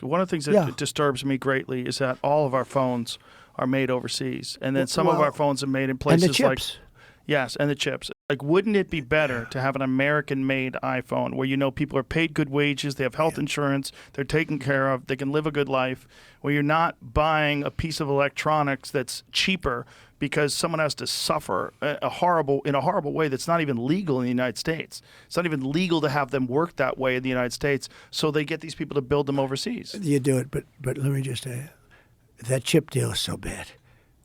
One of the things that Yeah. disturbs me greatly is that all of our phones are made overseas, and then some of Well, our phones are made in and places the chips. yes, and the chips. Like, wouldn't it be better to have an American-made iPhone where you know people are paid good wages, they have health insurance, they're taken care of, they can live a good life, where you're not buying a piece of electronics that's cheaper because someone has to suffer in a horrible way that's not even legal in the United States. It's not even legal to have them work that way in the United States, so they get these people to build them overseas. You do it, but let me just say, that chip deal is so bad.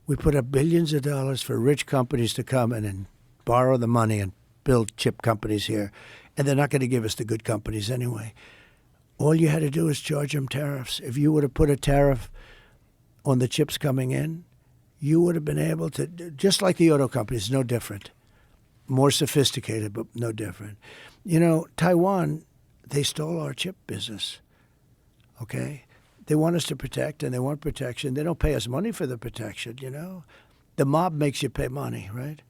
We put up billions of dollars for rich companies to come in and borrow the money and build chip companies here, and they're not going to give us the good companies anyway. All you had to do is charge them tariffs. If you would have put a tariff on the chips coming in, you would have been able to, just like the auto companies, no different. More sophisticated, but no different. You know, Taiwan, they stole our chip business, okay? They want us to protect, and they want protection. They don't pay us money for the protection, you know? The mob makes you pay money, right?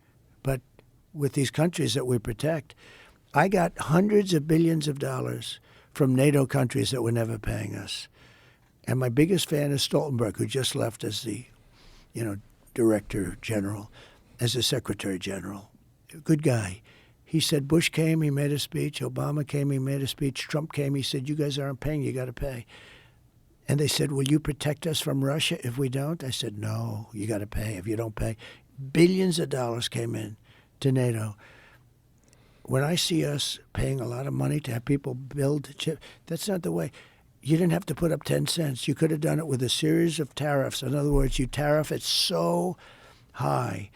But with these countries that we protect, I got hundreds of billions of dollars from NATO countries that were never paying us. And my biggest fan is Stoltenberg, who just left as the, director general, as the secretary general. Good guy. He said Bush came, he made a speech. Obama came, he made a speech. Trump came, he said, you guys aren't paying, you got to pay. And they said, will you protect us from Russia if we don't? I said, no, you got to pay if you don't pay. Billions of dollars came in to NATO. When I see us paying a lot of money to have people build chips, that's not the way. You didn't have to put up 10 cents. You could have done it with a series of tariffs. In other words, you tariff it so high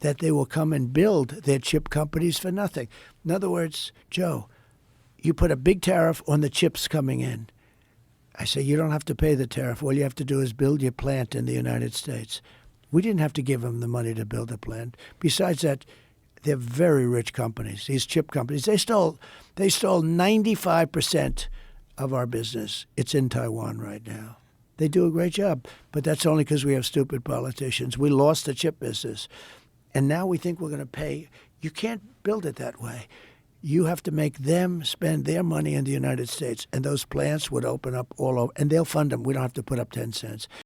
that they will come and build their chip companies for nothing. In other words, Joe, you put a big tariff on the chips coming in. I say, you don't have to pay the tariff. All you have to do is build your plant in the United States. We didn't have to give them the money to build a plant. Besides that, they're very rich companies, these chip companies. They stole 95% of our business. It's in Taiwan right now. They do a great job, but that's only because we have stupid politicians. We lost the chip business, and now we think we're going to pay. You can't build it that way. You have to make them spend their money in the United States, and those plants would open up all over, and they'll fund them. We don't have to put up 10 cents.